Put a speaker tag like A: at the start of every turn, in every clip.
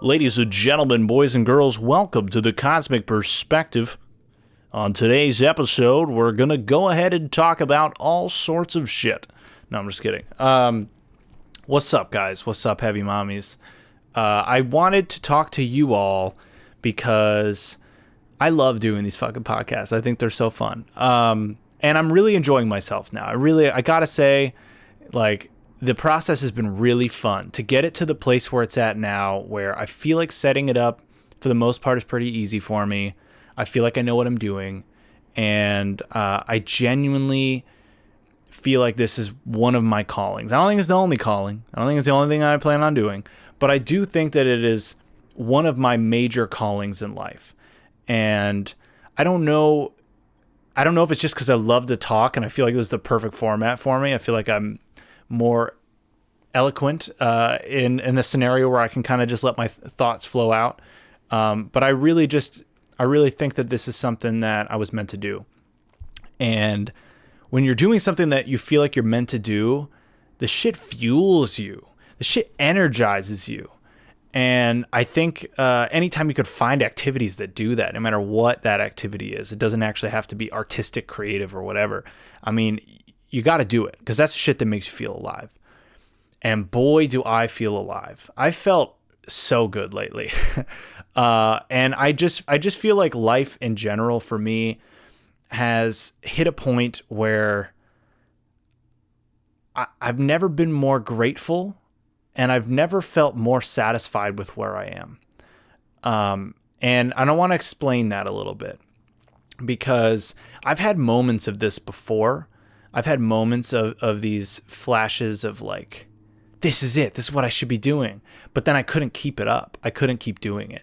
A: Ladies and gentlemen, boys and girls, welcome to the Cosmic Perspective. On today's episode, we're going to go ahead and talk about all sorts of shit. No, I'm just kidding. What's up, guys? What's up, heavy mommies? I wanted to talk to you all because I love doing these fucking podcasts. I think they're so fun. And I'm really enjoying myself now. I gotta say, like, the process has been really fun to get it to the place where it's at now, where I feel like setting it up for the most part is pretty easy for me. I feel like I know what I'm doing, and I genuinely feel like this is one of my callings. I don't think it's the only calling. I don't think it's the only thing I plan on doing, but I do think that it is one of my major callings in life. And I don't know if it's just because I love to talk and I feel like this is the perfect format for me. I feel like I'm more eloquent in a scenario where I can kind of just let my thoughts flow out. But I really think that this is something that I was meant to do. And when you're doing something that you feel like you're meant to do, the shit fuels you. The shit energizes you. And I think anytime you could find activities that do that, no matter what that activity is, it doesn't actually have to be artistic, creative, or whatever. I mean, you got to do it because that's shit that makes you feel alive. And boy, do I feel alive. I felt so good lately. And I just feel like life in general for me has hit a point where I've never been more grateful and I've never felt more satisfied with where I am. And I want to explain that a little bit because I've had moments of this before. I've had moments of these flashes of like, this is it. This is what I should be doing. But then I couldn't keep it up. I couldn't keep doing it.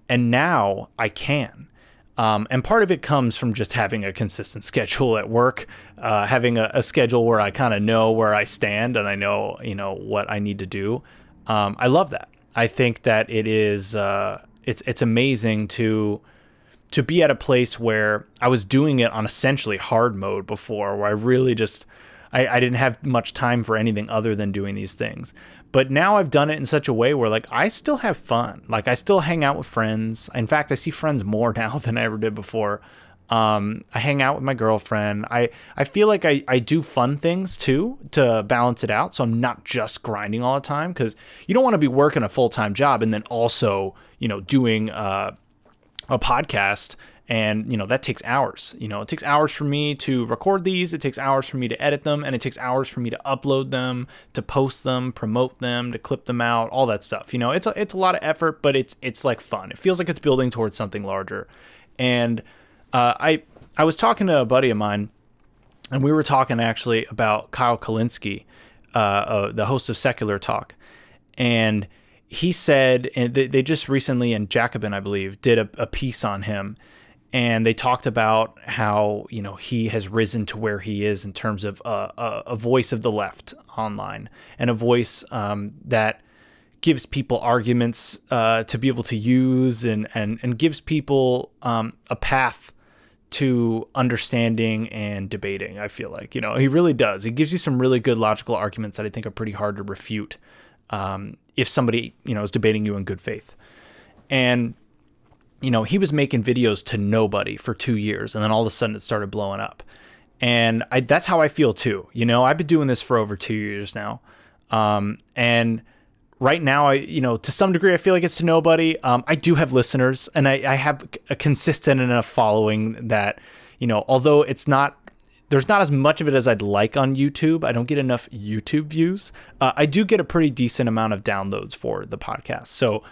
A: And now I can. And part of it comes from just having a consistent schedule at work, having a schedule where I kind of know where I stand and I know, what I need to do. I love that. I think that it is, it's amazing to be at a place where I was doing it on essentially hard mode before, where I really just, I didn't have much time for anything other than doing these things. But now I've done it in such a way where, like, I still have fun. Like, I still hang out with friends. In fact, I see friends more now than I ever did before. I hang out with my girlfriend. I feel like I do fun things, too, to balance it out. So I'm not just grinding all the time. Because you don't want to be working a full-time job and then also, doing a podcast. And, that takes hours. It takes hours for me to record these. It takes hours for me to edit them. And it takes hours for me to upload them, to post them, promote them, to clip them out, all that stuff. It's a lot of effort, but it's like fun. It feels like it's building towards something larger. And I was talking to a buddy of mine, and we were talking actually about Kyle Kalinske, the host of Secular Talk. And he said, and they just recently, in Jacobin, I believe, did a piece on him. And they talked about how, he has risen to where he is in terms of a voice of the left online and a voice that gives people arguments to be able to use and gives people a path to understanding and debating, I feel like. He really does. He gives you some really good logical arguments that I think are pretty hard to refute if somebody, is debating you in good faith. And he was making videos to nobody for 2 years, and then all of a sudden it started blowing up. And that's how I feel too. I've been doing this for over 2 years now. And right now, to some degree, I feel like it's to nobody. I do have listeners, and I have a consistent enough following that, although there's not as much of it as I'd like on YouTube. I don't get enough YouTube views. I do get a pretty decent amount of downloads for the podcast. So,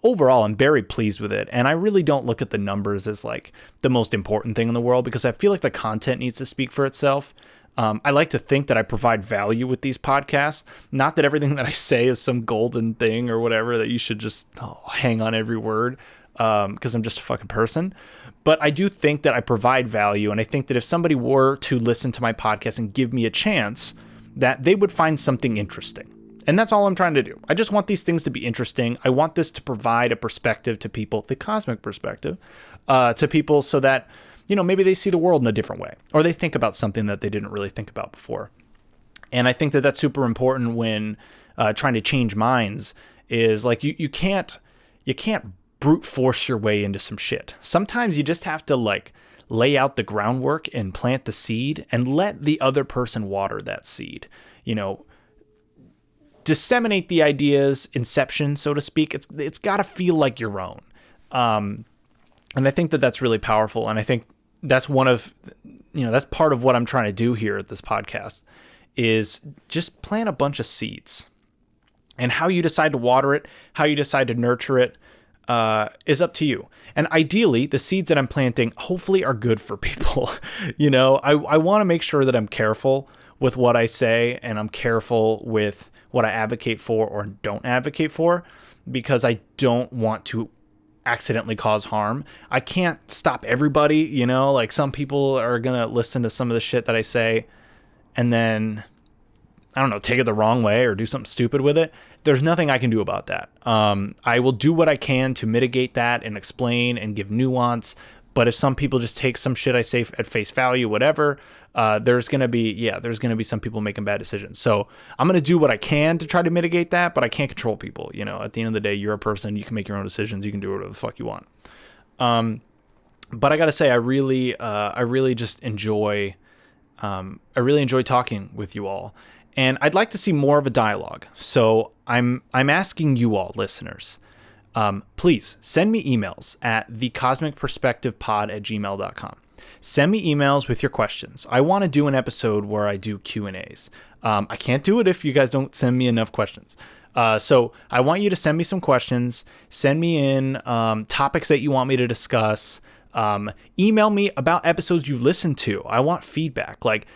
A: overall, I'm very pleased with it. And I really don't look at the numbers as like the most important thing in the world because I feel like the content needs to speak for itself. I like to think that I provide value with these podcasts. Not that everything that I say is some golden thing or whatever that you should just hang on every word because I'm just a fucking person. But I do think that I provide value, and I think that if somebody were to listen to my podcast and give me a chance, that they would find something interesting. And that's all I'm trying to do. I just want these things to be interesting. I want this to provide a perspective to people, the cosmic perspective, to people so that, maybe they see the world in a different way, or they think about something that they didn't really think about before. And I think that that's super important when trying to change minds is like, you can't you can't brute force your way into some shit. Sometimes you just have to like lay out the groundwork and plant the seed and let the other person water that seed. You know, disseminate the ideas, inception, so to speak. It's got to feel like your own. And I think that that's really powerful. And I think that's that's part of what I'm trying to do here at this podcast is just plant a bunch of seeds. And how you decide to water it, how you decide to nurture it, is up to you. And ideally, the seeds that I'm planting hopefully are good for people. I want to make sure that I'm careful with what I say and I'm careful with what I advocate for or don't advocate for, because I don't want to accidentally cause harm. I can't stop everybody, like some people are going to listen to some of the shit that I say and then, I don't know, take it the wrong way or do something stupid with it. There's nothing I can do about that. I will do what I can to mitigate that and explain and give nuance. But if some people just take some shit I say at face value, whatever, there's going to be some people making bad decisions. So I'm going to do what I can to try to mitigate that, but I can't control people. At the end of the day, you're a person, you can make your own decisions. You can do whatever the fuck you want. But I got to say, I really just enjoy talking with you all. And I'd like to see more of a dialogue. So I'm asking you all, listeners, please send me emails at thecosmicperspectivepod@gmail.com. Send me emails with your questions. I want to do an episode where I do Q&As. I can't do it if you guys don't send me enough questions. So I want you to send me some questions. Send me in topics that you want me to discuss. Email me about episodes you listened to. I want feedback. Like,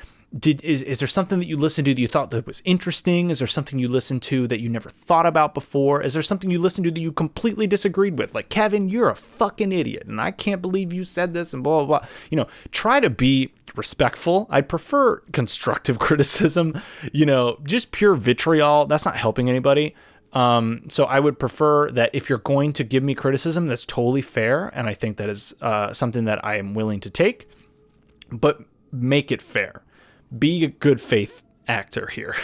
A: is there something that you listened to that you thought that was interesting? Is there something you listened to that you never thought about before? Is there something you listened to that you completely disagreed with? Like, Kevin, you're a fucking idiot, and I can't believe you said this, and blah, blah, blah. Try to be respectful. I'd prefer constructive criticism. Just pure vitriol, that's not helping anybody. So I would prefer that if you're going to give me criticism, that's totally fair, and I think that is something that I am willing to take, but make it fair. Be a good faith actor here.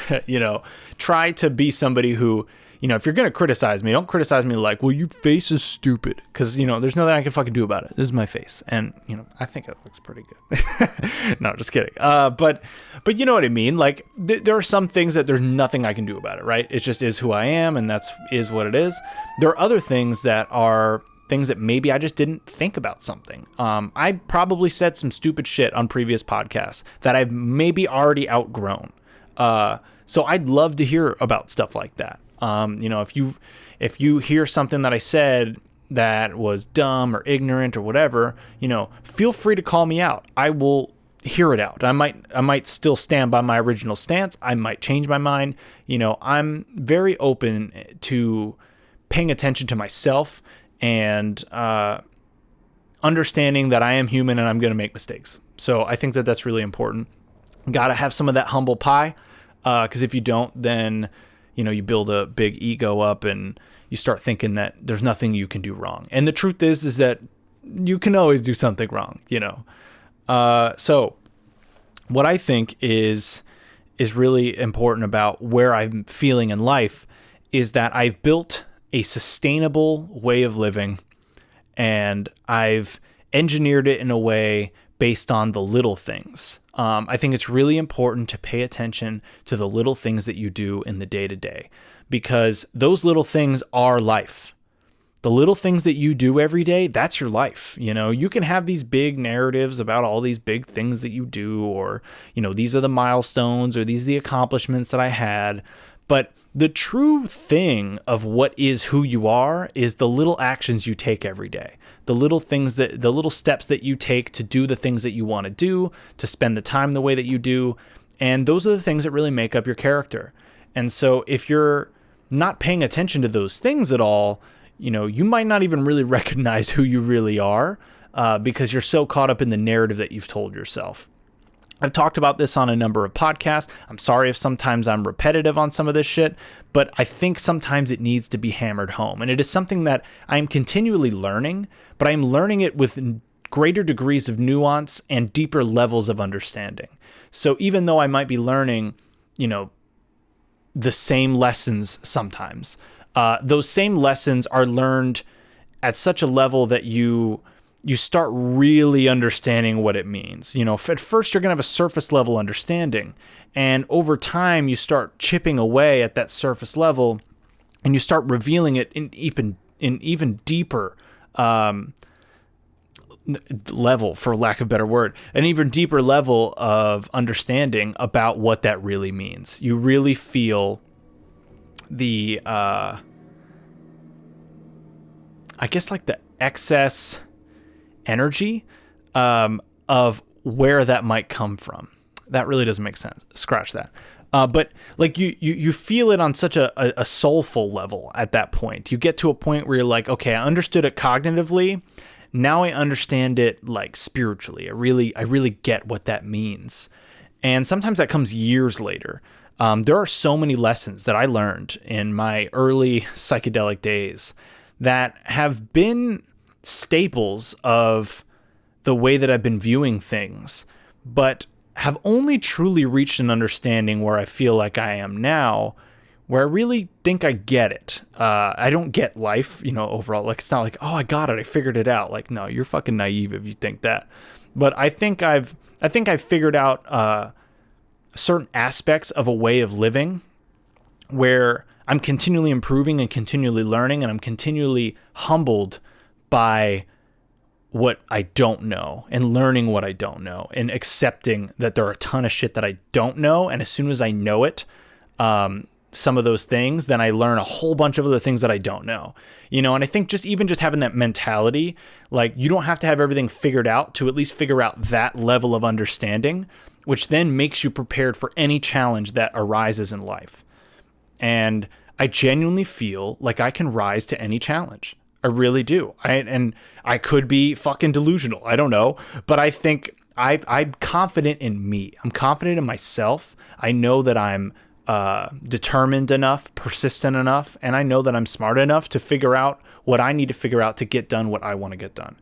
A: Try to be somebody who, if you're going to criticize me, don't criticize me like, well, your face is stupid. Because, there's nothing I can fucking do about it. This is my face. And, I think it looks pretty good. No, just kidding. But you know what I mean? Like, there are some things that there's nothing I can do about it, right? It just is who I am, and is what it is. There are other things that are things that maybe I just didn't think about something. I probably said some stupid shit on previous podcasts that I've maybe already outgrown. So I'd love to hear about stuff like that. If you hear something that I said that was dumb or ignorant or whatever, feel free to call me out. I will hear it out. I might still stand by my original stance. I might change my mind. I'm very open to paying attention to myself and understanding that I am human and I'm going to make mistakes. So I think that that's really important. Got to have some of that humble pie, because if you don't, then you build a big ego up and you start thinking that there's nothing you can do wrong. And the truth is that you can always do something wrong. So what I think is really important about where I'm feeling in life is that I've built a sustainable way of living, and I've engineered it in a way based on the little things. I think it's really important to pay attention to the little things that you do in the day-to-day, because those little things are life. The little things that you do every day, that's your life. You can have these big narratives about all these big things that you do, or, these are the milestones, or these are the accomplishments that I had. But the true thing of what is who you are is the little actions you take every day. The little steps that you take to do the things that you want to do, to spend the time the way that you do. And those are the things that really make up your character. And so if you're not paying attention to those things at all, you might not even really recognize who you really are, because you're so caught up in the narrative that you've told yourself. I've talked about this on a number of podcasts. I'm sorry if sometimes I'm repetitive on some of this shit, but I think sometimes it needs to be hammered home. And it is something that I'm continually learning, but I'm learning it with greater degrees of nuance and deeper levels of understanding. So even though I might be learning, the same lessons sometimes, those same lessons are learned at such a level that you start really understanding what it means. At first you're going to have a surface level understanding, and over time you start chipping away at that surface level, and you start revealing it in even deeper level, for lack of a better word, an even deeper level of understanding about what that really means. You really feel the, I guess, like the excess energy of where that might come from. That really doesn't make sense. Scratch that. But like you feel it on such a soulful level at that point. You get to a point where you're like, okay, I understood it cognitively. Now I understand it like spiritually. I really get what that means. And sometimes that comes years later. There are so many lessons that I learned in my early psychedelic days that have been staples of the way that I've been viewing things, but have only truly reached an understanding where I feel like I am now, where I really think I get it. I don't get life, overall. Like, it's not like, oh, I got it, I figured it out. Like, no, you're fucking naive if you think that. But I think I've figured out certain aspects of a way of living where I'm continually improving and continually learning, and I'm continually humbled by what I don't know and learning what I don't know and accepting that there are a ton of shit that I don't know. And as soon as I know it, some of those things, then I learn a whole bunch of other things that I don't know, and I think just having that mentality, like, you don't have to have everything figured out to at least figure out that level of understanding, which then makes you prepared for any challenge that arises in life. And I genuinely feel like I can rise to any challenge. I really do. And I could be fucking delusional. I don't know. But I think I'm confident in me. I'm confident in myself. I know that I'm determined enough, persistent enough, and I know that I'm smart enough to figure out what I need to figure out to get done what I want to get done.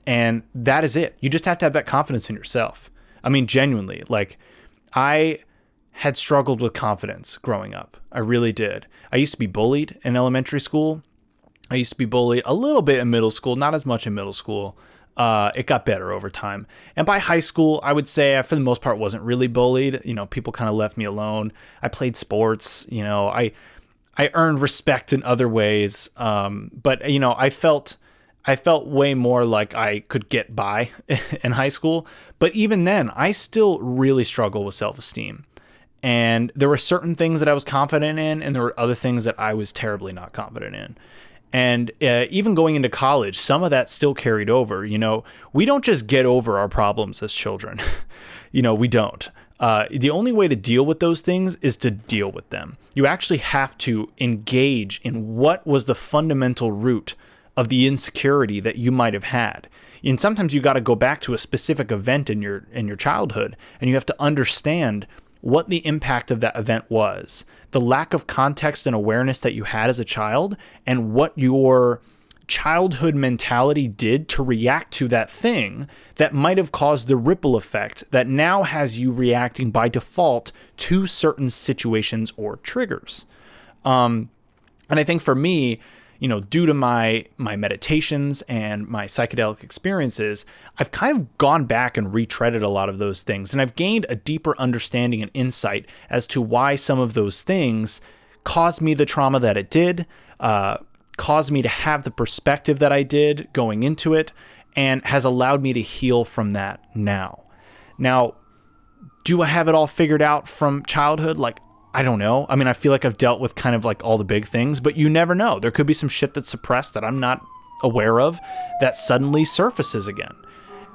A: And that is it. You just have to have that confidence in yourself. I mean, genuinely, like, I had struggled with confidence growing up. I really did. I used to be bullied in elementary school. I used to be bullied a little bit in middle school, not as much in middle school. It got better over time. And by high school, I would say I, for the most part, wasn't really bullied. People kind of left me alone. I played sports. I earned respect in other ways. But I felt way more like I could get by in high school. But even then, I still really struggle with self-esteem. And there were certain things that I was confident in, and there were other things that I was terribly not confident in. And even going into college, some of that still carried over. We don't just get over our problems as children. We don't. The only way to deal with those things is to deal with them. You actually have to engage in what was the fundamental root of the insecurity that you might have had. And sometimes you got to go back to a specific event in your childhood, and you have to understand what the impact of that event was, the lack of context and awareness that you had as a child, and what your childhood mentality did to react to that thing that might have caused the ripple effect that now has you reacting by default to certain situations or triggers. And I think for me, due to my meditations and my psychedelic experiences, I've kind of gone back and retreaded a lot of those things. And I've gained a deeper understanding and insight as to why some of those things caused me the trauma that it did, caused me to have the perspective that I did going into it, and has allowed me to heal from that now. Now, do I have it all figured out from childhood? Like, I don't know. I mean, I feel like I've dealt with kind of like all the big things, but you never know. There could be some shit that's suppressed that I'm not aware of that suddenly surfaces again.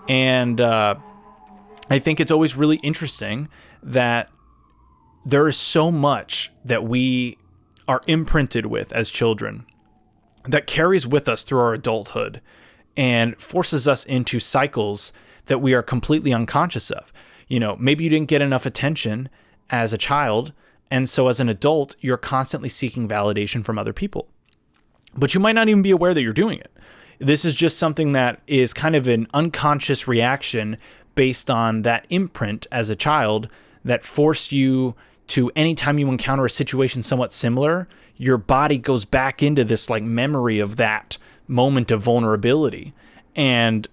A: And I think it's always really interesting that there is so much that we are imprinted with as children that carries with us through our adulthood and forces us into cycles that we are completely unconscious of. Maybe you didn't get enough attention as a child, and so as an adult, you're constantly seeking validation from other people. But you might not even be aware that you're doing it. This is just something that is kind of an unconscious reaction based on that imprint as a child that forced you to, anytime you encounter a situation somewhat similar, your body goes back into this like memory of that moment of vulnerability and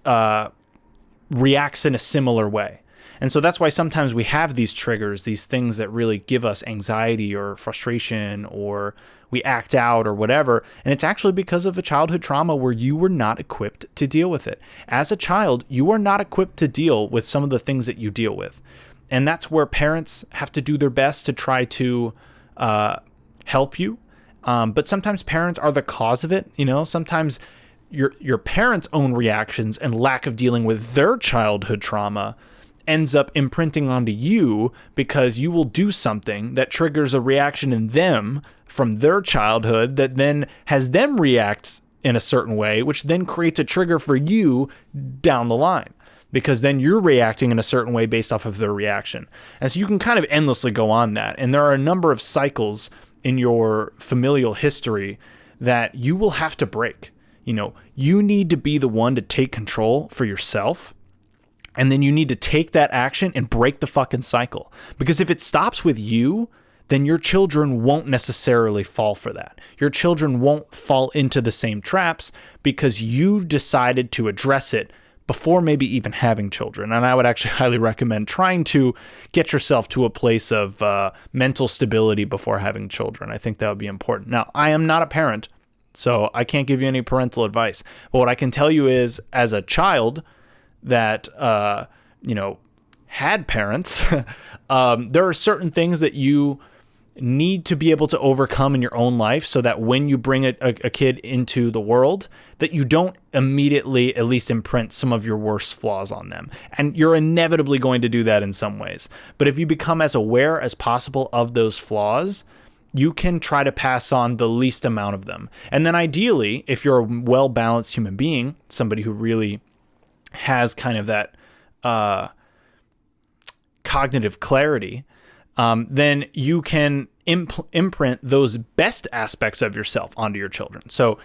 A: reacts in a similar way. And so that's why sometimes we have these triggers, these things that really give us anxiety or frustration, or we act out or whatever. And it's actually because of a childhood trauma where you were not equipped to deal with it. As a child, you are not equipped to deal with some of the things that you deal with. And that's where parents have to do their best to try to help you. But sometimes parents are the cause of it. Sometimes your parents' own reactions and lack of dealing with their childhood trauma ends up imprinting onto you, because you will do something that triggers a reaction in them from their childhood that then has them react in a certain way, which then creates a trigger for you down the line, because then you're reacting in a certain way based off of their reaction. And so you can kind of endlessly go on that. And there are a number of cycles in your familial history that you will have to break. You need to be the one to take control for yourself. And then you need to take that action and break the fucking cycle. Because if it stops with you, then your children won't necessarily fall for that. Your children won't fall into the same traps because you decided to address it before maybe even having children. And I would actually highly recommend trying to get yourself to a place of mental stability before having children. I think that would be important. Now, I am not a parent, so I can't give you any parental advice. But what I can tell you is, as a child that, had parents, there are certain things that you need to be able to overcome in your own life, so that when you bring a kid into the world, that you don't immediately at least imprint some of your worst flaws on them. And you're inevitably going to do that in some ways. But if you become as aware as possible of those flaws, you can try to pass on the least amount of them. And then ideally, if you're a well-balanced human being, somebody who really has kind of that cognitive clarity, then you can imprint those best aspects of yourself onto your children. So,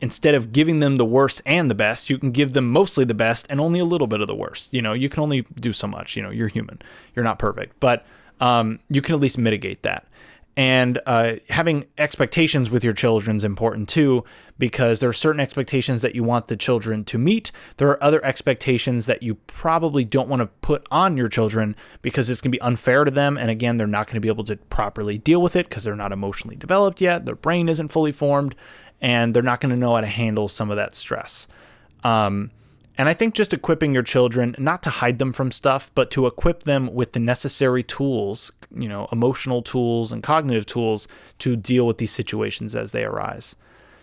A: instead of giving them the worst and the best, you can give them mostly the best and only a little bit of the worst. You can only do so much. You're human. You're not perfect. But you can at least mitigate that. And having expectations with your children is important too, because there are certain expectations that you want the children to meet. There are other expectations that you probably don't want to put on your children because it's going to be unfair to them. And again, they're not going to be able to properly deal with it because they're not emotionally developed yet. Their brain isn't fully formed, and they're not going to know how to handle some of that stress. And I think just equipping your children, not to hide them from stuff, but to equip them with the necessary tools, emotional tools and cognitive tools to deal with these situations as they arise.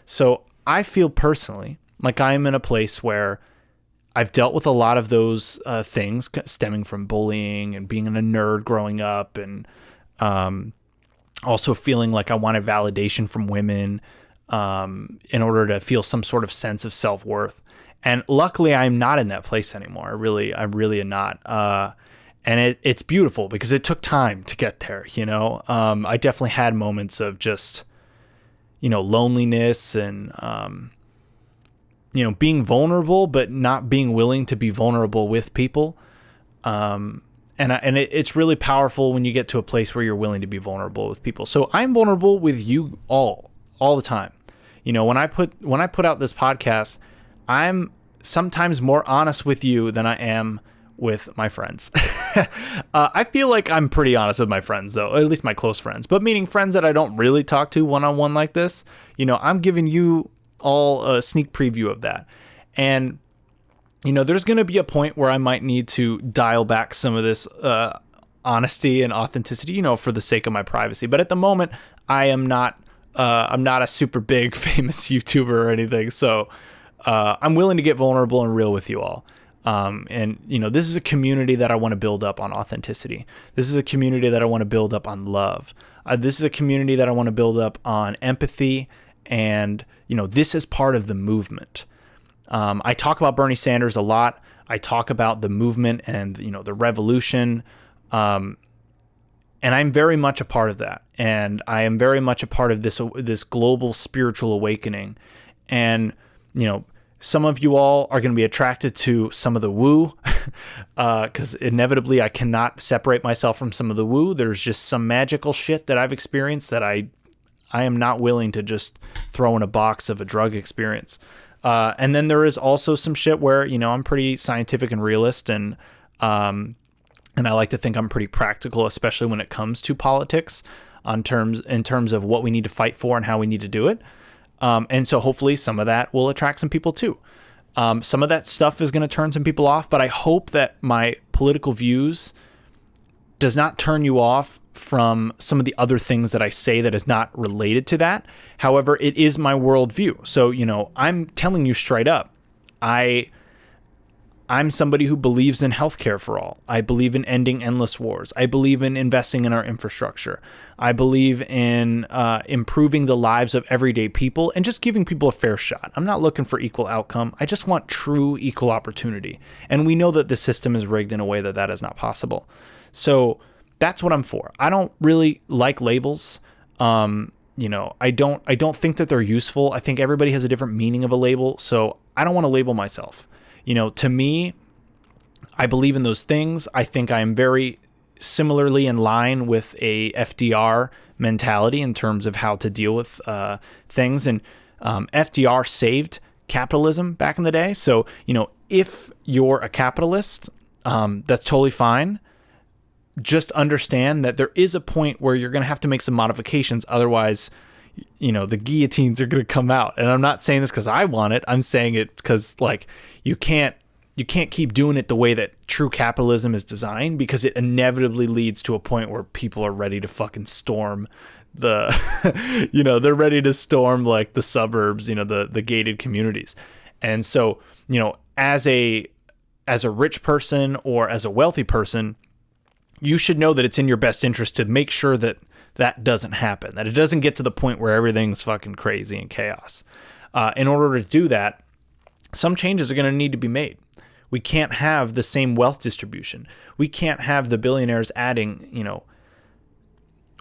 A: So I feel personally like I'm in a place where I've dealt with a lot of those things stemming from bullying and being a nerd growing up, and also feeling like I wanted validation from women in order to feel some sort of sense of self-worth. And luckily, I'm not in that place anymore. I really am not. And it's beautiful because it took time to get there. I definitely had moments of just, loneliness and, being vulnerable, but not being willing to be vulnerable with people. It's really powerful when you get to a place where you're willing to be vulnerable with people. So I'm vulnerable with you all the time. When I put out this podcast, I'm sometimes more honest with you than I am with my friends. I feel like I'm pretty honest with my friends, though, at least my close friends, but meaning friends that I don't really talk to one-on-one like this. I'm giving you all a sneak preview of that. And, there's going to be a point where I might need to dial back some of this honesty and authenticity, for the sake of my privacy. But at the moment, I'm not a super big famous YouTuber or anything. So I'm willing to get vulnerable and real with you all. This is a community that I want to build up on authenticity. This is a community that I want to build up on love. This is a community that I want to build up on empathy. And, this is part of the movement. I talk about Bernie Sanders a lot. I talk about the movement and, the revolution. And I'm very much a part of that. And I am very much a part of this global spiritual awakening. And, some of you all are going to be attracted to some of the woo, because inevitably I cannot separate myself from some of the woo. There's just some magical shit that I've experienced that I am not willing to just throw in a box of a drug experience. And then there is also some shit where, you know, I'm pretty scientific and realist, and I like to think I'm pretty practical, especially when it comes to politics in terms of what we need to fight for and how we need to do it. And so hopefully some of that will attract some people too. Some of that stuff is going to turn some people off, but I hope that my political views does not turn you off from some of the other things that I say that is not related to that. However, it is my worldview. So, you know, I'm telling you straight up, I'm somebody who believes in healthcare for all. I believe in ending endless wars. I believe in investing in our infrastructure. I believe in improving the lives of everyday people and just giving people a fair shot. I'm not looking for equal outcome. I just want true equal opportunity. And we know that the system is rigged in a way that that is not possible. So that's what I'm for. I don't really like labels. You know, I don't think that they're useful. I think everybody has a different meaning of a label. So I don't want to label myself. You know, to me, I believe in those things. I think I am very similarly in line with a FDR mentality in terms of how to deal with things. And FDR saved capitalism back in the day. So, you know, if you're a capitalist, that's totally fine. Just understand that there is a point where you're going to have to make some modifications. Otherwise, you know, the guillotines are going to come out. And I'm not saying this because I want it. I'm saying it because, like, you can't keep doing it the way that true capitalism is designed, because it inevitably leads to a point where people are ready to fucking storm the, you know, they're ready to storm like the suburbs, you know, the gated communities. And so, you know, as a rich person or as a wealthy person, you should know that it's in your best interest to make sure that that doesn't happen, that it doesn't get to the point where everything's fucking crazy and chaos. In order to do that, some changes are going to need to be made. We can't have the same wealth distribution. We can't have the billionaires adding, you know,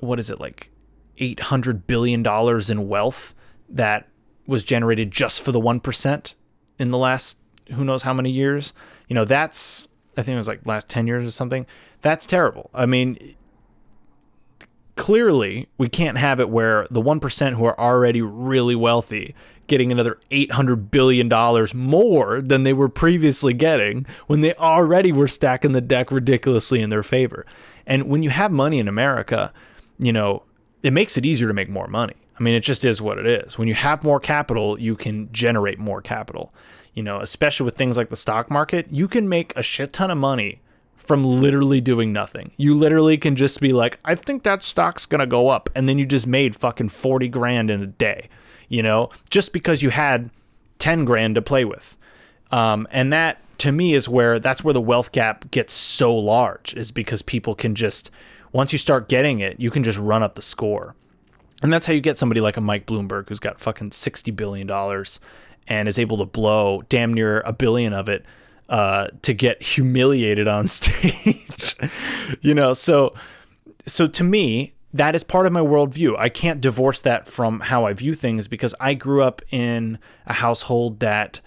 A: what is it, like $800 billion in wealth that was generated just for the 1% in the last who knows how many years. You know, that's, I think it was like last 10 years or something. That's terrible. I mean, clearly we can't have it where the 1% who are already really wealthy getting another $800 billion more than they were previously getting when they already were stacking the deck ridiculously in their favor. And when you have money in America, you know, it makes it easier to make more money. I mean, it just is what it is. When you have more capital, you can generate more capital. You know, especially with things like the stock market, you can make a shit ton of money from literally doing nothing. You literally can just be like, I think that stock's going to go up. And then you just made fucking 40 grand in a day, you know, just because you had 10 grand to play with. And that to me is that's where the wealth gap gets so large, is because people can just, once you start getting it, you can just run up the score. And that's how you get somebody like a Mike Bloomberg, who's got fucking $60 billion and is able to blow damn near $1 billion of it to get humiliated on stage. You know, so to me, that is part of my worldview. I can't divorce that from how I view things, because I grew up in a household that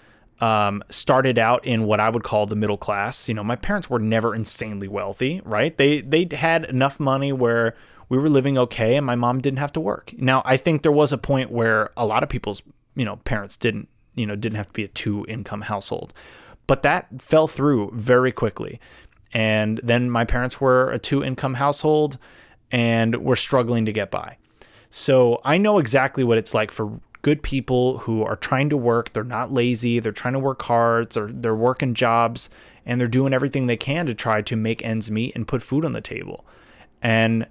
A: started out in what I would call the middle class. You know, my parents were never insanely wealthy, right? They had enough money where we were living okay, and my mom didn't have to work. Now, I think there was a point where a lot of people's, you know, parents didn't have to be a 2-income household. But that fell through very quickly. And then my parents were a 2-income household and were struggling to get by. So I know exactly what it's like for good people who are trying to work. They're not lazy. They're trying to work hard. Or they're working jobs, and they're doing everything they can to try to make ends meet and put food on the table. And,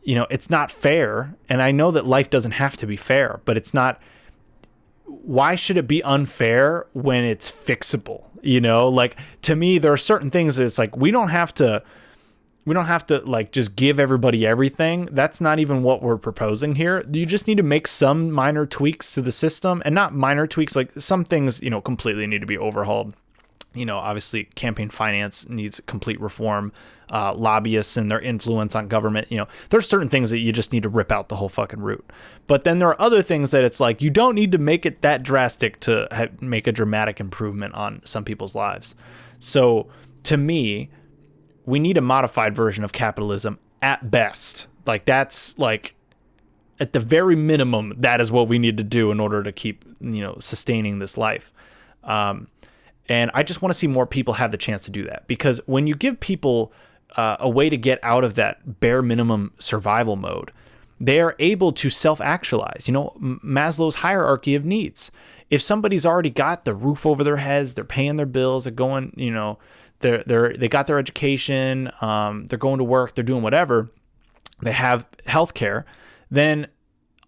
A: you know, it's not fair. And I know that life doesn't have to be fair, but it's not. Why should it be unfair when it's fixable? You know, like, to me, there are certain things that it's like, we don't have to like just give everybody everything. That's not even what we're proposing here. You just need to make some minor tweaks to the system, and not minor tweaks, like some things, you know, completely need to be overhauled. You know, obviously campaign finance needs complete reform. Lobbyists and their influence on government, you know, there's certain things that you just need to rip out the whole fucking root. But then there are other things that it's like, you don't need to make it that drastic to make a dramatic improvement on some people's lives. So to me, we need a modified version of capitalism at best. Like, that's like, at the very minimum, that is what we need to do in order to keep, sustaining this life. And I just want to see more people have the chance to do that, because when you give people a way to get out of that bare minimum survival mode, they are able to self-actualize. Maslow's hierarchy of needs. If somebody's already got the roof over their heads, they're paying their bills, they're going, they got their education, they're going to work, they're doing whatever, they have healthcare, then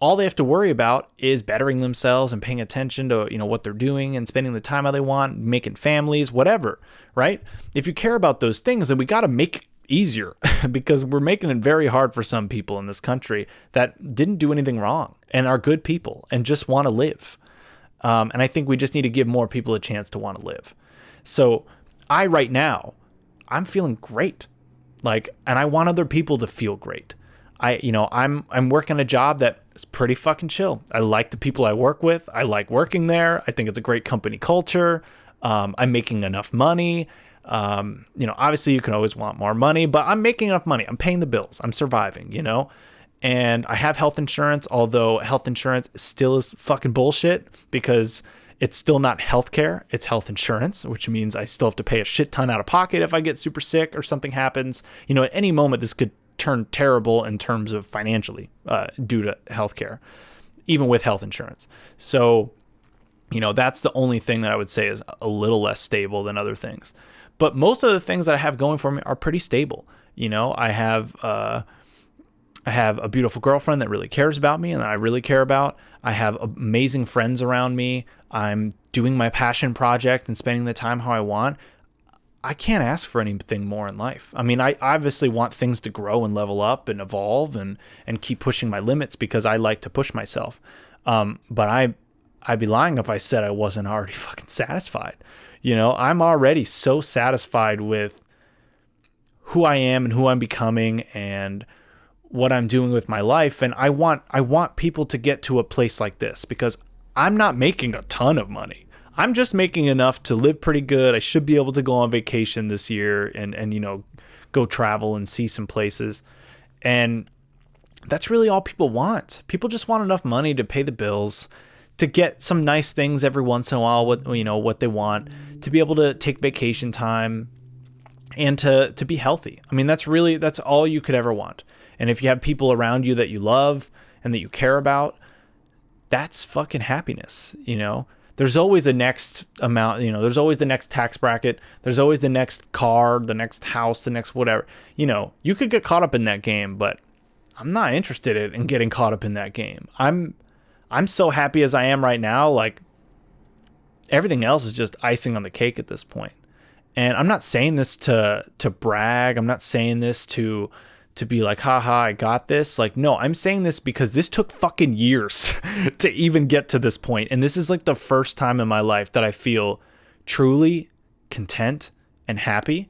A: all they have to worry about is bettering themselves and paying attention to, what they're doing and spending the time how they want, making families, whatever, right? If you care about those things, then we got to make it easier because we're making it very hard for some people in this country that didn't do anything wrong and are good people and just want to live. And I think we just need to give more people a chance to want to live. So right now, I'm feeling great. And I want other people to feel great. I'm working a job that is pretty fucking chill. I like the people I work with. I like working there. I think it's a great company culture. I'm making enough money. Obviously you can always want more money, but I'm making enough money. I'm paying the bills. I'm surviving, and I have health insurance, although health insurance still is fucking bullshit because it's still not healthcare. It's health insurance, which means I still have to pay a shit ton out of pocket if I get super sick or something happens. At any moment, this could turn terrible in terms of financially due to healthcare, even with health insurance. So, that's the only thing that I would say is a little less stable than other things. But most of the things that I have going for me are pretty stable. I have a beautiful girlfriend that really cares about me and that I really care about. I have amazing friends around me. I'm doing my passion project and spending the time how I want. I can't ask for anything more in life. I mean, I obviously want things to grow and level up and evolve and keep pushing my limits because I like to push myself. But I'd be lying if I said I wasn't already fucking satisfied. I'm already so satisfied with who I am and who I'm becoming and what I'm doing with my life. And I want people to get to a place like this because I'm not making a ton of money. I'm just making enough to live pretty good. I should be able to go on vacation this year and go travel and see some places. And that's really all people want. People just want enough money to pay the bills, to get some nice things every once in a while, what they want, to be able to take vacation time and to be healthy. I mean, that's all you could ever want. And if you have people around you that you love and that you care about, that's fucking happiness, There's always a next amount, there's always the next tax bracket. There's always the next car, the next house, the next whatever. You could get caught up in that game, but I'm not interested in getting caught up in that game. I'm so happy as I am right now. Everything else is just icing on the cake at this point. And I'm not saying this to brag. I'm not saying this to be like, haha, I got this. No, I'm saying this because this took fucking years to even get to this point. And this is the first time in my life that I feel truly content and happy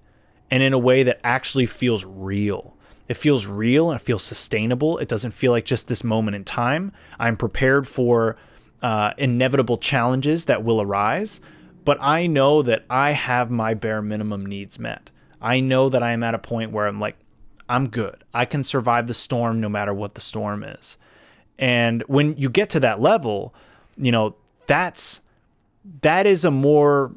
A: and in a way that actually feels real. It feels real and it feels sustainable. It doesn't feel like just this moment in time. I'm prepared for inevitable challenges that will arise, but I know that I have my bare minimum needs met. I know that I am at a point where I'm good. I can survive the storm no matter what the storm is. And when you get to that level, that is a more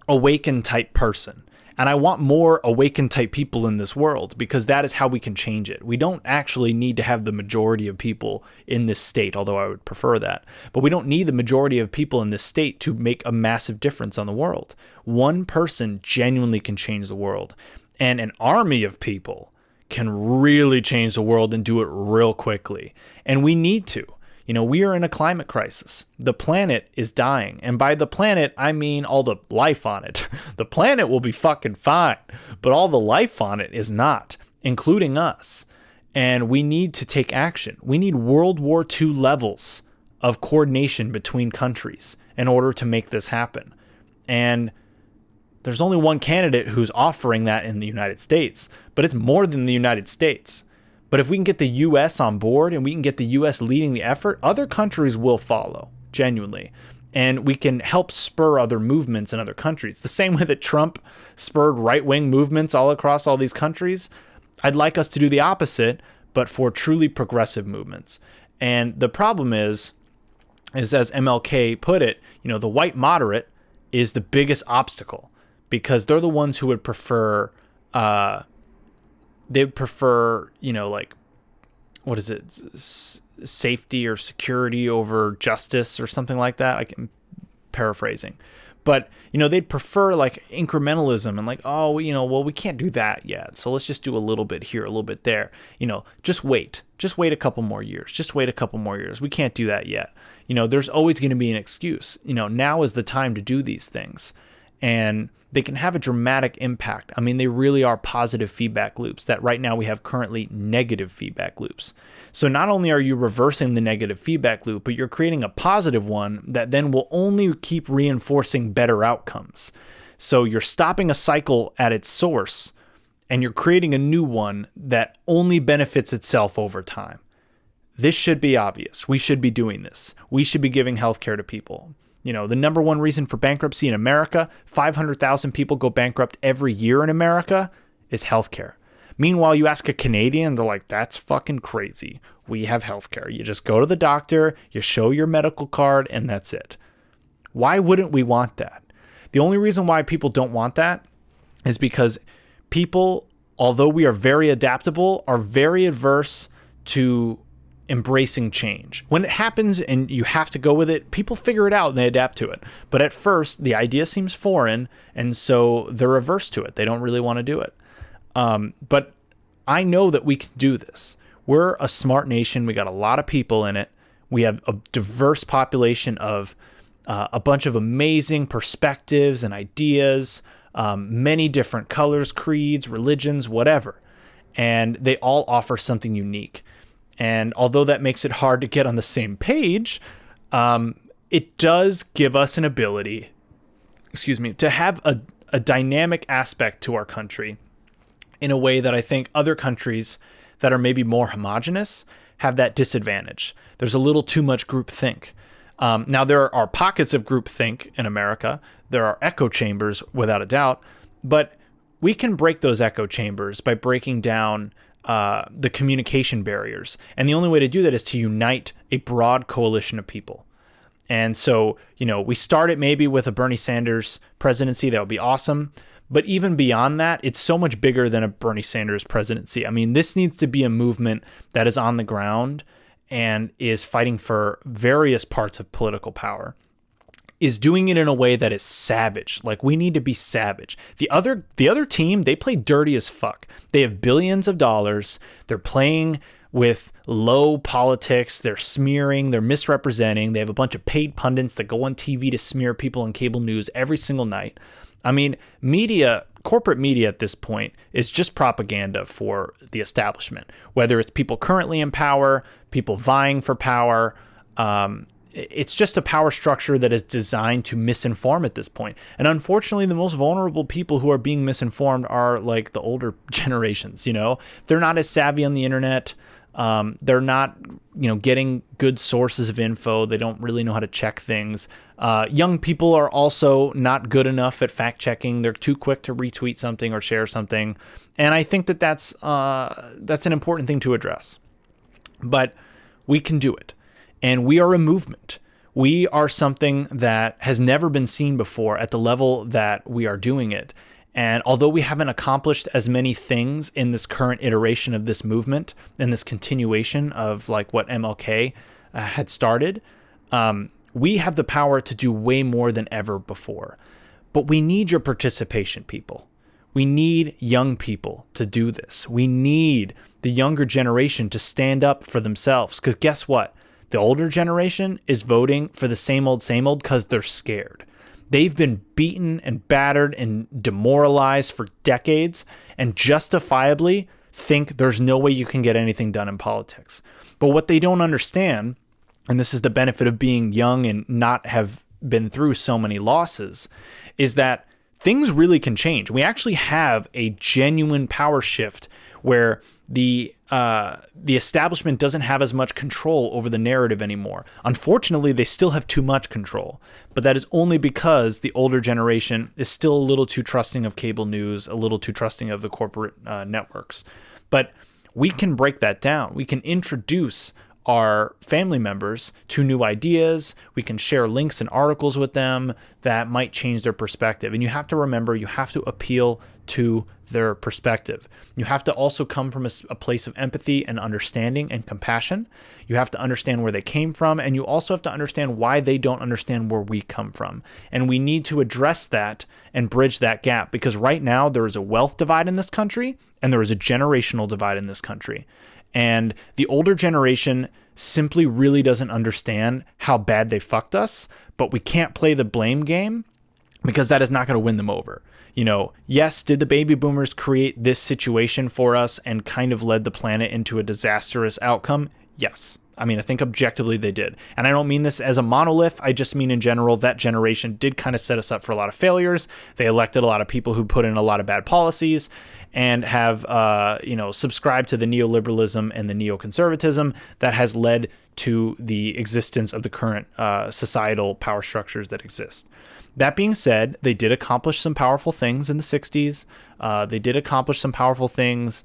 A: awakened type person. And I want more awakened type people in this world because that is how we can change it. We don't actually need to have the majority of people in this state, although I would prefer that. But we don't need the majority of people in this state to make a massive difference on the world. One person genuinely can change the world. And an army of people can really change the world and do it real quickly. And we need to. We are in a climate crisis. The planet is dying. And by the planet, I mean all the life on it. The planet will be fucking fine, but all the life on it is not, including us. And we need to take action. We need World War II levels of coordination between countries in order to make this happen. And there's only one candidate who's offering that in the United States, but it's more than the United States. But if we can get the U.S. on board and we can get the U.S. leading the effort, other countries will follow, genuinely. And we can help spur other movements in other countries. The same way that Trump spurred right-wing movements all across all these countries, I'd like us to do the opposite, but for truly progressive movements. And the problem is as MLK put it, the white moderate is the biggest obstacle, because they're the ones who would prefer, like, what is it? Safety or security over justice or something like that. I'm paraphrasing. But, they'd prefer like incrementalism and like, well, we can't do that yet. So let's just do a little bit here, a little bit there. Just wait a couple more years. Just wait a couple more years. We can't do that yet. There's always going to be an excuse. Now is the time to do these things. And they can have a dramatic impact. I mean, they really are positive feedback loops that right now we have currently negative feedback loops. So not only are you reversing the negative feedback loop, but you're creating a positive one that then will only keep reinforcing better outcomes. So you're stopping a cycle at its source, and you're creating a new one that only benefits itself over time. This should be obvious. We should be doing this. We should be giving healthcare to people. The number one reason for bankruptcy in America, 500,000 people go bankrupt every year in America, is healthcare. Meanwhile, you ask a Canadian, they're like, that's fucking crazy. We have healthcare. You just go to the doctor, you show your medical card, and that's it. Why wouldn't we want that? The only reason why people don't want that is because people, although we are very adaptable, are very adverse to embracing change. When it happens and you have to go with it, people figure it out and they adapt to it. But at first, the idea seems foreign, and so they're averse to it. They don't really want to do it. But I know that we can do this. We're a smart nation. We got a lot of people in it. We have a diverse population of a bunch of amazing perspectives and ideas, many different colors, creeds, religions, whatever. And they all offer something unique. And although that makes it hard to get on the same page, it does give us an ability, to have a dynamic aspect to our country in a way that I think other countries that are maybe more homogenous have that disadvantage. There's a little too much groupthink. Now, there are pockets of groupthink in America. There are echo chambers, without a doubt. But we can break those echo chambers by breaking down the communication barriers. And the only way to do that is to unite a broad coalition of people. And so, we start it maybe with a Bernie Sanders presidency. That would be awesome. But even beyond that, it's so much bigger than a Bernie Sanders presidency. I mean, this needs to be a movement that is on the ground and is fighting for various parts of political power, is doing it in a way that is savage. Like, we need to be savage. The other team, they play dirty as fuck. They have billions of dollars. They're playing with low politics. They're smearing. They're misrepresenting. They have a bunch of paid pundits that go on TV to smear people on cable news every single night. I mean, corporate media at this point is just propaganda for the establishment, whether it's people currently in power, people vying for power. It's just a power structure that is designed to misinform at this point. And unfortunately, the most vulnerable people who are being misinformed are like the older generations. They're not as savvy on the internet. They're not, getting good sources of info. They don't really know how to check things. Young people are also not good enough at fact checking. They're too quick to retweet something or share something. And I think that that's an important thing to address. But we can do it. And we are a movement. We are something that has never been seen before at the level that we are doing it. And although we haven't accomplished as many things in this current iteration of this movement and this continuation of like what MLK had started, we have the power to do way more than ever before. But we need your participation, people. We need young people to do this. We need the younger generation to stand up for themselves. Because guess what? The older generation is voting for the same old because they're scared. They've been beaten and battered and demoralized for decades and justifiably think there's no way you can get anything done in politics. But what they don't understand, and this is the benefit of being young and not have been through so many losses, is that things really can change. We actually have a genuine power shift where the establishment doesn't have as much control over the narrative anymore. Unfortunately, they still have too much control, but that is only because the older generation is still a little too trusting of cable news, a little too trusting of the corporate networks. But we can break that down. We can introduce our family members to new ideas. We can share links and articles with them that might change their perspective. And you have to remember, you have to appeal to their perspective. You have to also come from a place of empathy and understanding and compassion. You have to understand where they came from, and you also have to understand why they don't understand where we come from. And we need to address that and bridge that gap, because right now there is a wealth divide in this country and there is a generational divide in this country. And the older generation simply really doesn't understand how bad they fucked us, but we can't play the blame game because that is not going to win them over. You know, yes, did the baby boomers create this situation for us and kind of led the planet into a disastrous outcome? Yes. I mean, I think objectively they did. And I don't mean this as a monolith. I just mean in general, that generation did kind of set us up for a lot of failures. They elected a lot of people who put in a lot of bad policies and have, subscribed to the neoliberalism and the neoconservatism that has led to the existence of the current societal power structures that exist. That being said, they did accomplish some powerful things in the 60s. They did accomplish some powerful things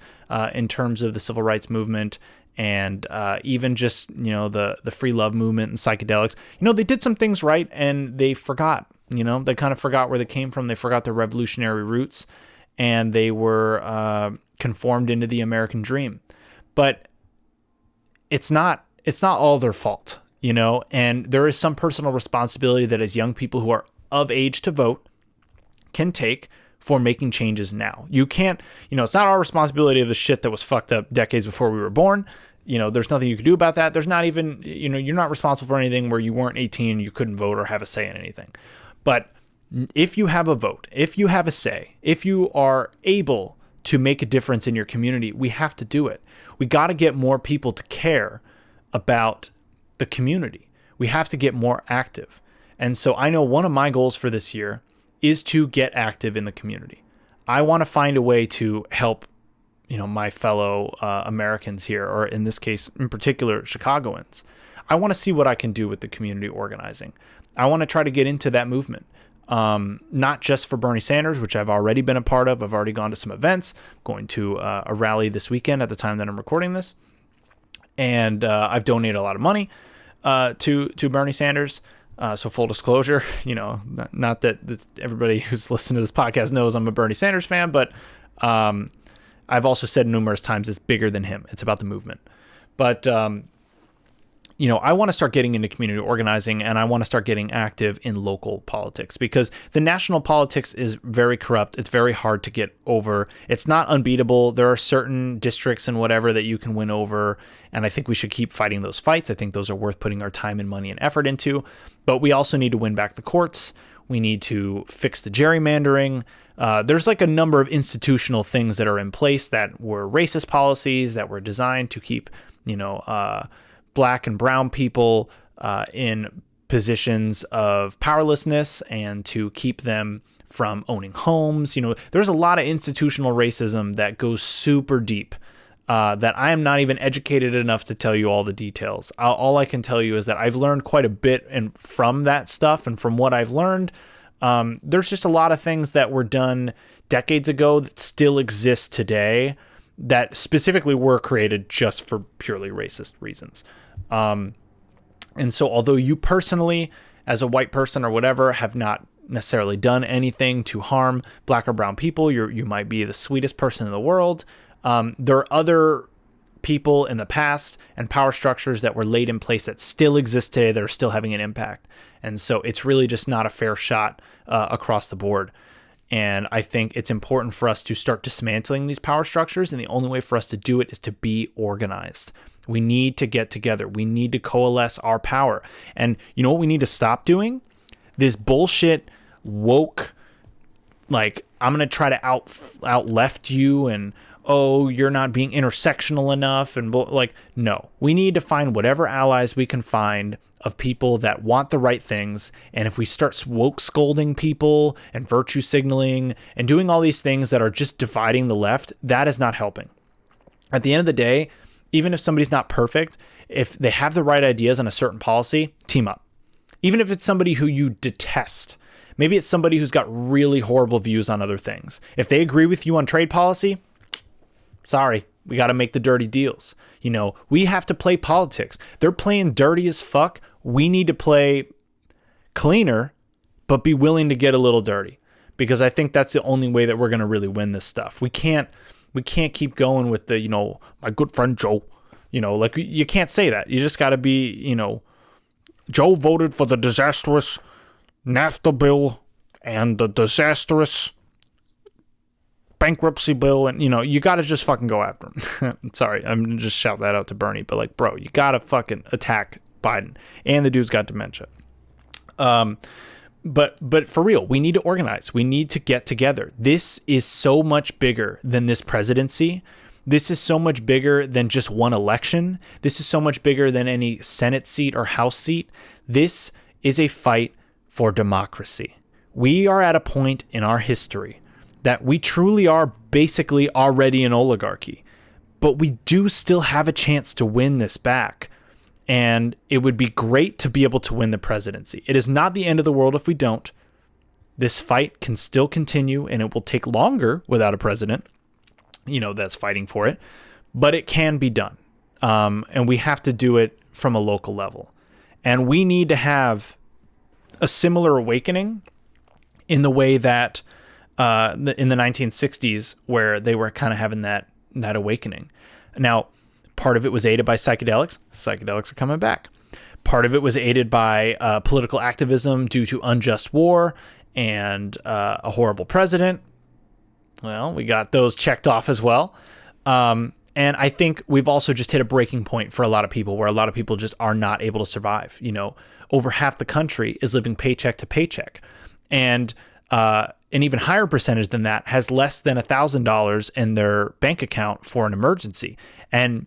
A: in terms of the civil rights movement and even just, the free love movement and psychedelics. They did some things right, and they forgot. They kind of forgot where they came from. They forgot their revolutionary roots, and they were conformed into the American dream. But it's not all their fault, and there is some personal responsibility that as young people who are of age to vote can take for making changes now. You can't, it's not our responsibility of the shit that was fucked up decades before we were born. There's nothing you can do about that. There's not even, you're not responsible for anything where you weren't 18, you couldn't vote or have a say in anything. But if you have a vote, if you have a say, if you are able to make a difference in your community, we have to do it. We got to get more people to care about the community. We have to get more active. And so I know one of my goals for this year is to get active in the community. I want to find a way to help, my fellow Americans here, or in this case, in particular, Chicagoans. I want to see what I can do with the community organizing. I want to try to get into that movement, not just for Bernie Sanders, which I've already been a part of. I've already gone to some events, going to a rally this weekend at the time that I'm recording this. And I've donated a lot of money to Bernie Sanders. So full disclosure, not that everybody who's listening to this podcast knows I'm a Bernie Sanders fan, but I've also said numerous times it's bigger than him. It's about the movement. But, I want to start getting into community organizing, and I want to start getting active in local politics, because the national politics is very corrupt. It's very hard to get over. It's not unbeatable. There are certain districts and whatever that you can win over, and I think we should keep fighting those fights. I think those are worth putting our time and money and effort into. But we also need to win back the courts. We need to fix the gerrymandering. There's like a number of institutional things that are in place that were racist policies that were designed to keep, Black and brown people in positions of powerlessness and to keep them from owning homes. There's a lot of institutional racism that goes super deep that I am not even educated enough to tell you all the details. All I can tell you is that I've learned quite a bit from that stuff, and from what I've learned, there's just a lot of things that were done decades ago that still exist today that specifically were created just for purely racist reasons. And so although you personally, as a white person or whatever, have not necessarily done anything to harm Black or brown people, you might be the sweetest person in the world. There are other people in the past and power structures that were laid in place that still exist today that are still having an impact. And so it's really just not a fair shot across the board. And I think it's important for us to start dismantling these power structures. And the only way for us to do it is to be organized. We need to get together. We need to coalesce our power. And you know what we need to stop doing? This bullshit woke, like, I'm going to try to out left you, and, oh, you're not being intersectional enough. And no, we need to find whatever allies we can find of people that want the right things. And if we start woke scolding people and virtue signaling and doing all these things that are just dividing the left, that is not helping. At the end of the day, even if somebody's not perfect, if they have the right ideas on a certain policy, team up. Even if it's somebody who you detest, maybe it's somebody who's got really horrible views on other things. If they agree with you on trade policy, sorry, We got to make the dirty deals. We have to play politics. They're playing dirty as fuck. We need to play cleaner, but be willing to get a little dirty, because I think that's the only way that we're going to really win this stuff. We can't keep going with the, my good friend Joe, like you can't say that. You just got to be, Joe voted for the disastrous NAFTA bill and the disastrous bankruptcy bill, and you got to just fucking go after him. Sorry, I'm just shout that out to Bernie, but like, bro, you got to fucking attack Biden, and the dude's got dementia. But for real, we need to organize. We need to get together. This is so much bigger than this presidency. This is so much bigger than just one election. This is so much bigger than any Senate seat or House seat. This is a fight for democracy. We are at a point in our history that we truly are basically already an oligarchy, but we do still have a chance to win this back. And it would be great to be able to win the presidency. It is not the end of the world if we don't. This fight can still continue, and it will take longer without a president, that's fighting for it, but it can be done. And we have to do it from a local level. And we need to have a similar awakening in the way that in the 1960s, where they were kind of having that awakening. Now, part of it was aided by psychedelics. Psychedelics are coming back. Part of it was aided by political activism due to unjust war and a horrible president. Well, we got those checked off as well. And I think we've also just hit a breaking point for a lot of people, where a lot of people just are not able to survive. Over half the country is living paycheck to paycheck. And an even higher percentage than that has less than $1,000 in their bank account for an emergency. And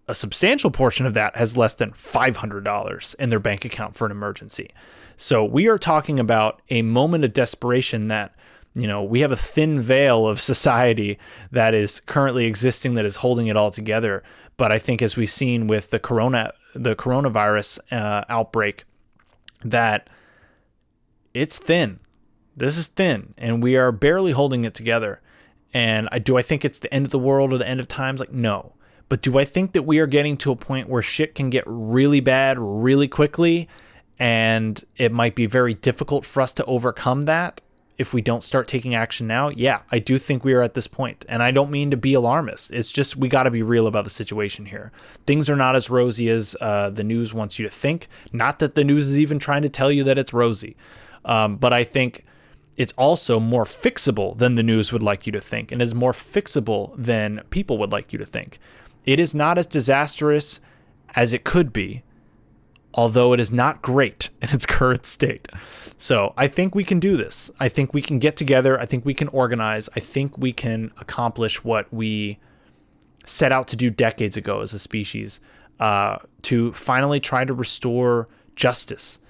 A: a substantial portion of that has less than $500 in their bank account for an emergency. So we are talking about a moment of desperation that, we have a thin veil of society that is currently existing that is holding it all together. But I think, as we've seen with the coronavirus outbreak, that it's thin. This is thin, and we are barely holding it together. And do I think it's the end of the world or the end of times? Like, no. But do I think that we are getting to a point where shit can get really bad really quickly, and it might be very difficult for us to overcome that if we don't start taking action now? Yeah, I do think we are at this point. And I don't mean to be alarmist. It's just, we got to be real about the situation here. Things are not as rosy as the news wants you to think. Not that the news is even trying to tell you that it's rosy. But I think it's also more fixable than the news would like you to think, and is more fixable than people would like you to think. It is not as disastrous as it could be, although it is not great in its current state. So I think we can do this. I think we can get together. I think we can organize. I think we can accomplish what we set out to do decades ago as a species, to finally try to restore justice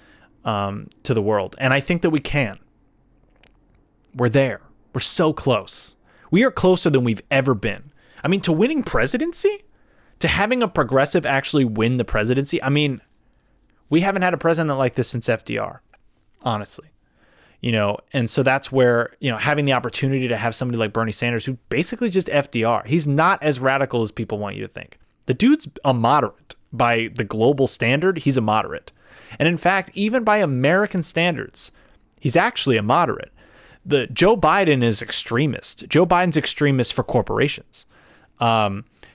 A: to the world. And I think that we can. We're there. We're so close. We are closer than we've ever been. I mean, to winning presidency, to having a progressive actually win the presidency. I mean, we haven't had a president like this since FDR, honestly. And so that's where, having the opportunity to have somebody like Bernie Sanders, who basically just FDR, he's not as radical as people want you to think. The dude's a moderate. By the global standard, he's a moderate. And in fact, even by American standards, he's actually a moderate. The Joe Biden is extremist. Joe Biden's extremist for corporations.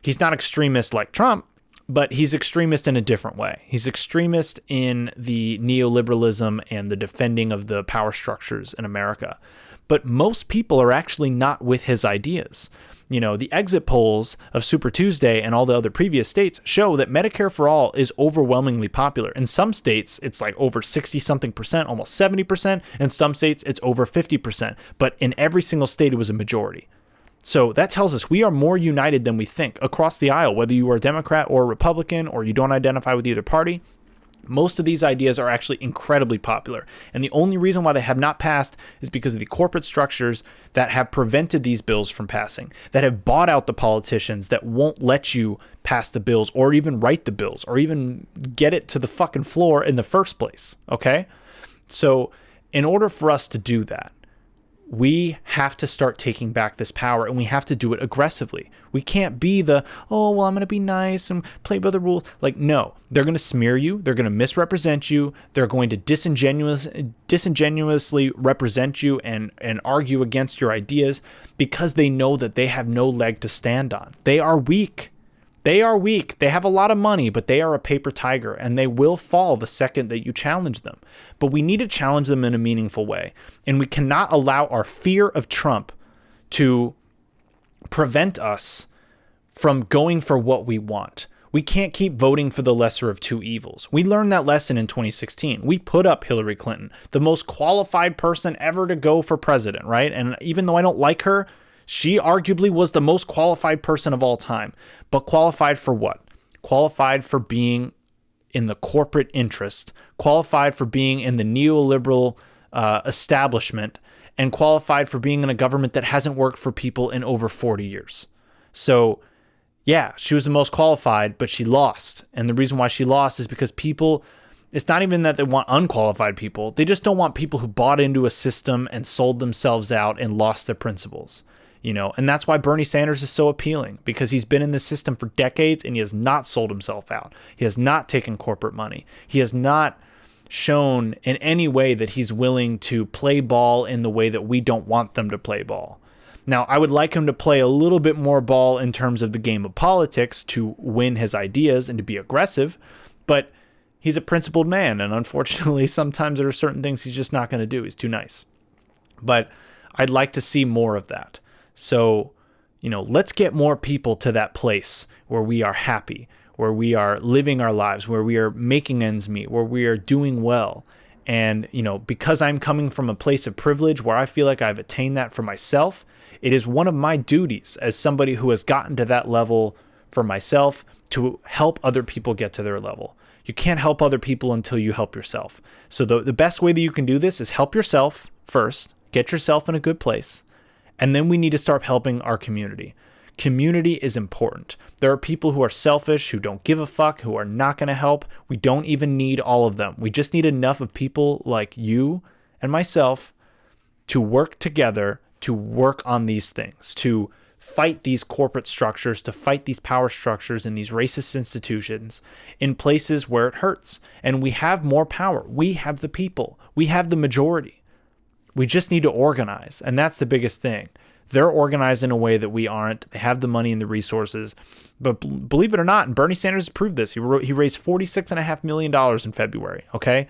A: He's not extremist like Trump, but he's extremist in a different way. He's extremist in the neoliberalism and the defending of the power structures in America. But most people are actually not with his ideas. The exit polls of Super Tuesday and all the other previous states show that Medicare for all is overwhelmingly popular. In some states, it's like over 60-something%, almost 70%. In some states, it's over 50%. But in every single state, it was a majority. So that tells us we are more united than we think across the aisle, whether you are a Democrat or a Republican or you don't identify with either party. Most of these ideas are actually incredibly popular. And the only reason why they have not passed is because of the corporate structures that have prevented these bills from passing, that have bought out the politicians that won't let you pass the bills or even write the bills or even get it to the fucking floor in the first place. Okay? So in order for us to do that, we have to start taking back this power, and we have to do it aggressively. We can't be the, oh, well, I'm going to be nice and play by the rules. Like, no, they're going to smear you. They're going to misrepresent you. They're going to disingenuously represent you and argue against your ideas because they know that they have no leg to stand on. They are weak. They are weak. They have a lot of money, but they are a paper tiger, and they will fall the second that you challenge them. But we need to challenge them in a meaningful way, and we cannot allow our fear of Trump to prevent us from going for what we want. We can't keep voting for the lesser of two evils. We learned that lesson in 2016. We put up Hillary Clinton, the most qualified person ever to go for president, right? And even though I don't like her, she arguably was the most qualified person of all time. But qualified for what? Qualified for being in the corporate interest, qualified for being in the neoliberal establishment, and qualified for being in a government that hasn't worked for people in over 40 years. So, yeah, she was the most qualified, but she lost. And the reason why she lost is because people, it's not even that they want unqualified people. They just don't want people who bought into a system and sold themselves out and lost their principles. And that's why Bernie Sanders is so appealing, because he's been in this system for decades and he has not sold himself out. He has not taken corporate money. He has not shown in any way that he's willing to play ball in the way that we don't want them to play ball. Now, I would like him to play a little bit more ball in terms of the game of politics to win his ideas and to be aggressive, but he's a principled man, and unfortunately, sometimes there are certain things he's just not going to do. He's too nice. But I'd like to see more of that. So, let's get more people to that place where we are happy, where we are living our lives, where we are making ends meet, where we are doing well. And, because I'm coming from a place of privilege where I feel like I've attained that for myself, it is one of my duties as somebody who has gotten to that level for myself to help other people get to their level. You can't help other people until you help yourself. So the best way that you can do this is help yourself first, get yourself in a good place. And then we need to start helping our community. Community is important. There are people who are selfish, who don't give a fuck, who are not going to help. We don't even need all of them. We just need enough of people like you and myself to work together, to work on these things, to fight these corporate structures, to fight these power structures and these racist institutions in places where it hurts. And we have more power. We have the people. We have the majority. We just need to organize, and that's the biggest thing. They're organized in a way that we aren't. They have the money and the resources, but believe it or not, and Bernie Sanders has proved this. He raised $46.5 million in February, okay?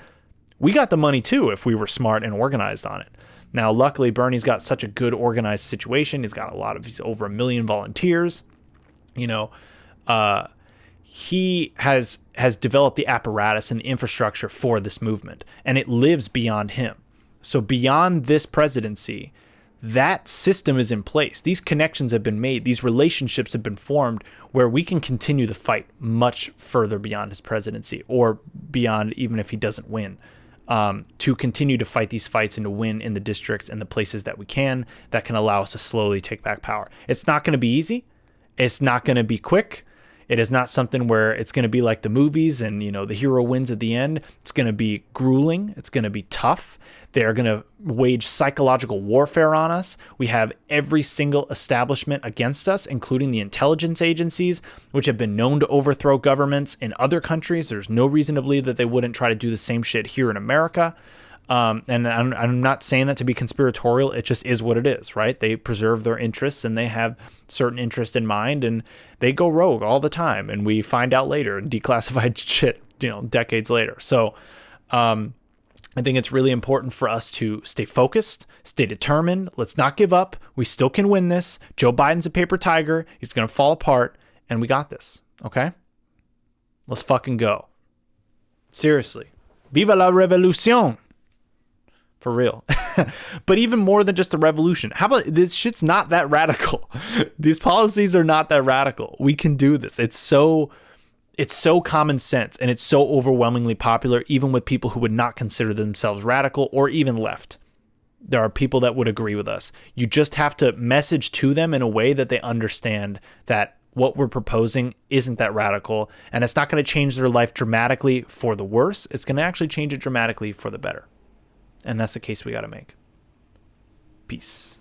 A: We got the money too if we were smart and organized on it. Now, luckily, Bernie's got such a good organized situation. He's got he's over 1 million volunteers. He has developed the apparatus and the infrastructure for this movement, and it lives beyond him. So beyond this presidency, that system is in place. These connections have been made. These relationships have been formed where we can continue the fight much further beyond his presidency, or beyond even if he doesn't win, to continue to fight these fights and to win in the districts and the places that we can, that can allow us to slowly take back power. It's not going to be easy. It's not going to be quick. It is not something where it's going to be like the movies and, the hero wins at the end. It's going to be grueling. It's going to be tough. They're going to wage psychological warfare on us. We have every single establishment against us, including the intelligence agencies, which have been known to overthrow governments in other countries. There's no reason to believe that they wouldn't try to do the same shit here in America. And I'm not saying that to be conspiratorial. It just is what it is, right? They preserve their interests and they have certain interests in mind, and they go rogue all the time. And we find out later and declassified shit, decades later. So, I think it's really important for us to stay focused, stay determined. Let's not give up. We still can win this. Joe Biden's a paper tiger. He's going to fall apart, and we got this. Okay? Let's fucking go. Seriously. Viva la revolution. For real. But even more than just a revolution. How about this shit's not that radical? These policies are not that radical. We can do this. It's so common sense, and it's so overwhelmingly popular, even with people who would not consider themselves radical or even left. There are people that would agree with us. You just have to message to them in a way that they understand that what we're proposing isn't that radical, and it's not going to change their life dramatically for the worse. It's going to actually change it dramatically for the better. And that's the case we got to make. Peace.